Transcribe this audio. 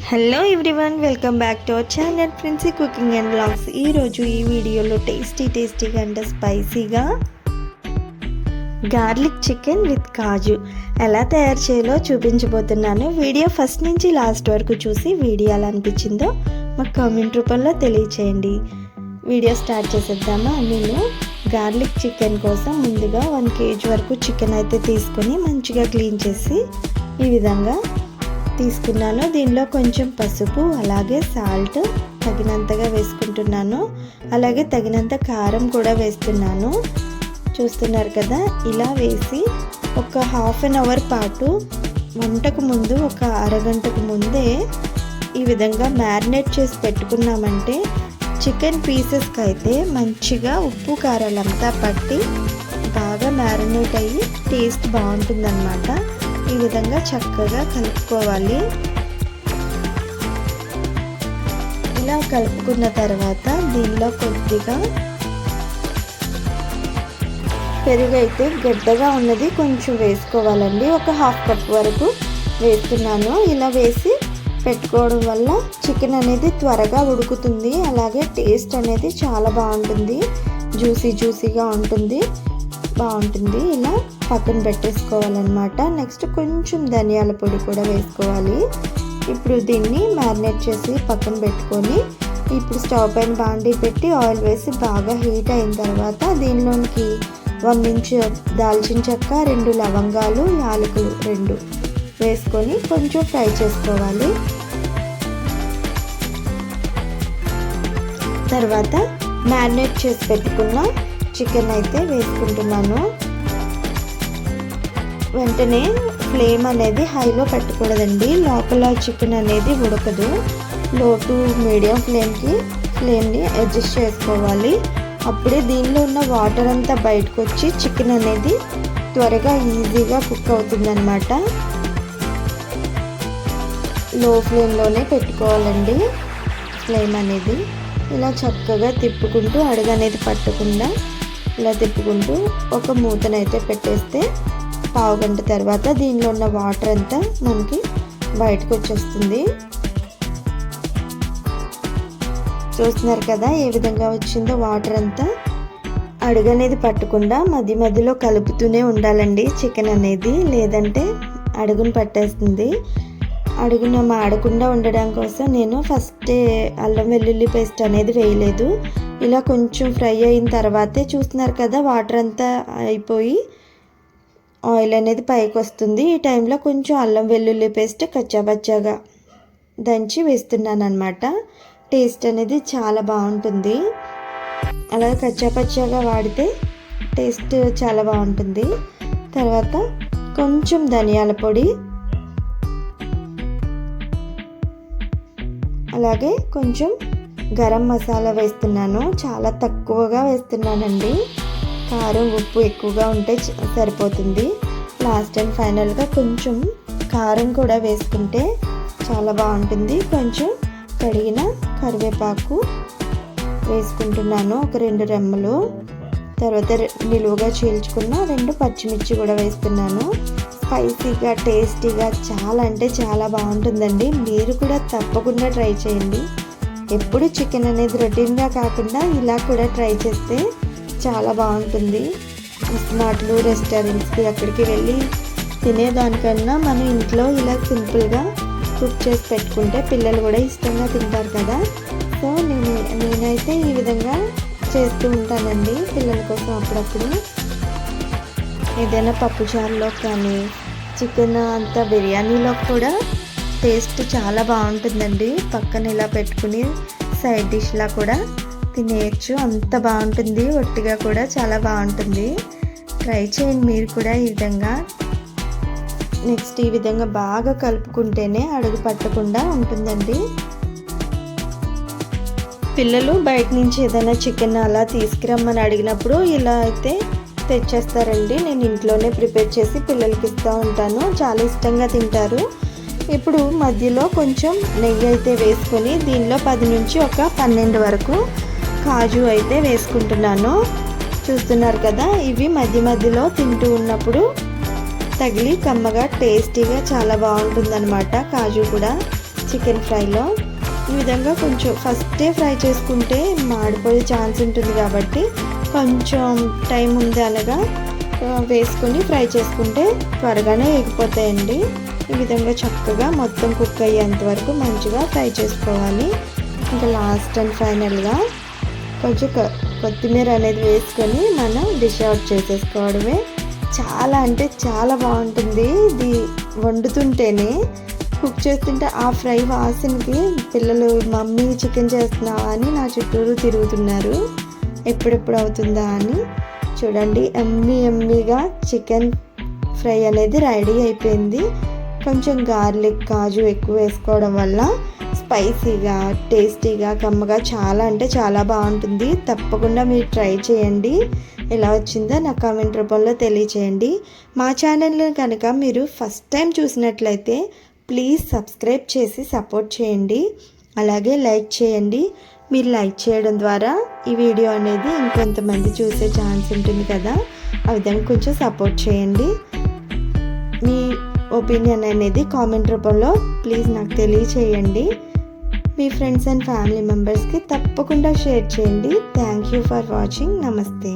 Hello everyone, welcome back to our channel Princy cooking and vlogs. ఈరోజు ఈ వీడియోలో టేస్టీగా అండ్ స్పైసీగా గార్లిక్ చికెన్ విత్ కాజు ఎలా తయారు చేయాలో చూపించబోతున్నాను. వీడియో ఫస్ట్ నుంచి లాస్ట్ వరకు చూసి వీడియో ఎలా అనిపించిందో మాకు కామెంట్ రూపంలో తెలియచేయండి. వీడియో స్టార్ట్ చేసేద్దామా. నేను గార్లిక్ చికెన్ కోసం ముందుగా 1 kg వరకు చికెన్ అయితే తీసుకొని మంచిగా క్లీన్ చేసి ఈ విధంగా తీసుకున్నాను. దీనిలో కొంచెం పసుపు, అలాగే సాల్ట్ తగినంతగా వేసుకుంటున్నాను. అలాగే తగినంత కారం కూడా వేస్తున్నాను. చూస్తున్నారు కదా, ఇలా వేసి ఒక హాఫ్ అన్ అవర్ పాటు వంటకు ముందు ఒక అరగంటకు ముందే ఈ విధంగా మ్యారినేట్ చేసి పెట్టుకున్నామంటే చికెన్ పీసెస్కి అయితే మంచిగా ఉప్పు కారాలంతా పట్టి బాగా మ్యారినేట్ అయ్యి టేస్ట్ బాగుంటుందన్నమాట. ఈ విధంగా చక్కగా కలుపుకోవాలి. ఇలా కలుపుకున్న తర్వాత దీనిలో కొద్దిగా పెరుగు అయితే గడ్డగా ఉన్నది కొంచెం వేసుకోవాలండి. ఒక హాఫ్ కప్ వరకు వేస్తున్నాను. ఇలా వేసి పెట్టుకోవడం వల్ల చికెన్ అనేది త్వరగా ఉడుకుతుంది. అలాగే టేస్ట్ అనేది చాలా బాగుంటుంది, జ్యూసీగా ఉంటుంది, బాగుంటుంది. ఇలా పక్కన పెట్టేసుకోవాలన్నమాట. నెక్స్ట్ కొంచెం ధనియాల పొడి కూడా వేసుకోవాలి. ఇప్పుడు దీన్ని మ్యారినేట్ చేసి పక్కన పెట్టుకొని ఇప్పుడు స్టవ్ పైన బాండీ పెట్టి ఆయిల్ వేసి బాగా హీట్ అయిన తర్వాత దీనిలోనికి 1 ఇంచు దాల్చిన చెక్క, 2 లవంగాలు, యాలకులు 2 వేసుకొని కొంచెం ఫ్రై చేసుకోవాలి. తర్వాత మ్యారినేట్ చేసి పెట్టుకున్న చికెన్ అయితే వేసుకుంటున్నాను. వెంటనే ఫ్లేమ్ అనేది హైలో పెట్టకూడదండి, లోపల చికెన్ అనేది ఉడకదు. లో టు మీడియం ఫ్లేమ్ని అడ్జస్ట్ చేసుకోవాలి. అప్పుడే దీనిలో ఉన్న వాటర్ అంతా బయటకు వచ్చి చికెన్ అనేది త్వరగా ఈజీగా కుక్ అవుతుందన్నమాట. లో ఫ్లేమ్లోనే పెట్టుకోవాలండి ఫ్లేమ్ అనేది. ఇలా చక్కగా తిప్పుకుంటూ అడుగు అనేది పట్టకుండా ఇలా తిప్పుకుంటూ ఒక మూతనైతే పెట్టేస్తే పావు గంట తర్వాత దీనిలో ఉన్న వాటర్ అంతా మనకి బయటకు వచ్చేస్తుంది. చూస్తున్నారు కదా ఏ విధంగా వచ్చిందో వాటర్ అంతా. అడుగు అనేది పట్టకుండా మధ్యలో కలుపుతూనే ఉండాలండి చికెన్ అనేది, లేదంటే అడుగును పట్టేస్తుంది. అడుగున మాడకుండా ఉండడం కోసం నేను ఫస్ట్ అల్లం వెల్లుల్లి పేస్ట్ అనేది వేయలేదు. ఇలా కొంచెం ఫ్రై అయిన తర్వాతే చూస్తున్నారు కదా వాటర్ అంతా అయిపోయి ఆయిల్ అనేది పైకి వస్తుంది. ఈ టైంలో కొంచెం అల్లం వెల్లుల్లి పేస్ట్ కచ్చాపచ్చాగా దంచి వేస్తున్నాను అనమాట. టేస్ట్ అనేది చాలా బాగుంటుంది. అలాగే కచ్చాపచ్చాగా వాడితే టేస్ట్ చాలా బాగుంటుంది. తర్వాత కొంచెం ధనియాల పొడి, అలాగే కొంచెం గరం మసాలా వేస్తున్నాను. చాలా తక్కువగా వేస్తున్నానండి, కారం ఉప్పు ఎక్కువగా ఉంటే సరిపోతుంది. లాస్ట్ అండ్ ఫైనల్గా కొంచెం కారం కూడా వేసుకుంటే చాలా బాగుంటుంది. కొంచెం కడిగిన కరివేపాకు వేసుకుంటున్నాను, ఒక 2 రెమ్మలు. తర్వాత నిలువుగా చీల్చుకున్న 2 పచ్చిమిర్చి కూడా వేస్తున్నాను. స్పైసీగా టేస్టీగా చాలా అంటే చాలా బాగుంటుందండి. మీరు కూడా తప్పకుండా ట్రై చేయండి. ఎప్పుడు చికెన్ అనేది రొటీన్గా కాకుండా ఇలా కూడా ట్రై చేస్తే చాలా బాగుంటుంది. స్మార్ట్లు రెస్టారెంట్స్కి అక్కడికి వెళ్ళి తినేదానికన్నా మనం ఇంట్లో ఇలా సింపుల్గా కుక్ చేసి పెట్టుకుంటే పిల్లలు కూడా ఇష్టంగా తింటారు కదా. సో నేనైతే ఈ విధంగా చేస్తూ ఉంటానండి పిల్లల కోసం. అప్పుడప్పుడు ఏదైనా పప్పుచారులో కానీ చికెన్ అంతా బిర్యానీలో కూడా టేస్ట్ చాలా బాగుంటుందండి. పక్కన ఇలా పెట్టుకుని సైడ్ డిష్లా కూడా తినేయచ్చు, అంత బాగుంటుంది. ఒట్టిగా కూడా చాలా బాగుంటుంది. ట్రై చేయండి మీరు కూడా ఈ విధంగా. నెక్స్ట్ ఈ విధంగా బాగా కలుపుకుంటేనే అడుగు పట్టకుండా ఉంటుందండి. పిల్లలు బయట నుంచి ఏదైనా చికెన్ అలా తీసుకురమ్మని అడిగినప్పుడు ఇలా అయితే తెచ్చేస్తారండి. నేను ఇంట్లోనే ప్రిపేర్ చేసి పిల్లలకి ఇస్తూ ఉంటాను, చాలా ఇష్టంగా తింటారు. ఇప్పుడు మధ్యలో కొంచెం నెయ్యి అయితే వేసుకొని దీనిలో 10 నుంచి ఒక 12 వరకు కాజు అయితే వేసుకుంటున్నాను. చూస్తున్నారు కదా, ఇవి మధ్యలో తింటూ ఉన్నప్పుడు తగిలి కమ్మగా టేస్టీగా చాలా బాగుంటుందన్నమాట. కాజు కూడా చికెన్ ఫ్రైలో. ఈ విధంగా కొంచెం ఫస్టే ఫ్రై చేసుకుంటే మాడిపోయే ఛాన్స్ ఉంటుంది కాబట్టి కొంచెం టైం ఉంది అనగా వేసుకొని ఫ్రై చేసుకుంటే త్వరగానే ఎగిపోతాయండి. ఈ విధంగా చక్కగా మొత్తం కుక్ అయ్యేంత వరకు మంచిగా ఫ్రై చేసుకోవాలి. ఇంకా లాస్ట్ అండ్ ఫైనల్గా కొంచెం కొత్తిమీర అనేది వేసుకొని మనం డిష్ అవుట్ చేసేసుకోవడమే. చాలా అంటే చాలా బాగుంటుంది. ఇది వండుతుంటేనే కుక్ చేస్తుంటే ఆ ఫ్రై వాసనకి పిల్లలు మమ్మీ చికెన్ చేస్తున్నావా అని నా చుట్టూరు తిరుగుతున్నారు, ఎప్పుడెప్పుడు అవుతుందా అని. చూడండి, ఎమ్మీగా చికెన్ ఫ్రై అనేది రెడీ అయిపోయింది. కొంచెం గార్లిక్ కాజు ఎక్కువ వేసుకోవడం వల్ల స్పైసీగా టేస్టీగా కమ్మగా చాలా అంటే చాలా బాగుంటుంది. తప్పకుండా మీరు ట్రై చేయండి. ఎలా వచ్చిందో నా కామెంట్ రూపంలో తెలియచేయండి. మా ఛానల్ని కనుక మీరు ఫస్ట్ టైం చూసినట్లయితే ప్లీజ్ సబ్స్క్రైబ్ చేసి సపోర్ట్ చేయండి. అలాగే లైక్ చేయండి. మీరు లైక్ చేయడం ద్వారా ఈ వీడియో అనేది ఇంకొంతమంది చూసే ఛాన్స్ ఉంటుంది కదా, ఆ విధంగా కొంచెం సపోర్ట్ చేయండి. మీ ఒపీనియన్ అనేది కామెంట్ రూపంలో ప్లీజ్ నాకు తెలియచేయండి. మీ ఫ్రెండ్స్ అండ్ ఫ్యామిలీ మెంబర్స్కి తప్పకుండా షేర్ చేయండి. Thank you for watching. నమస్తే.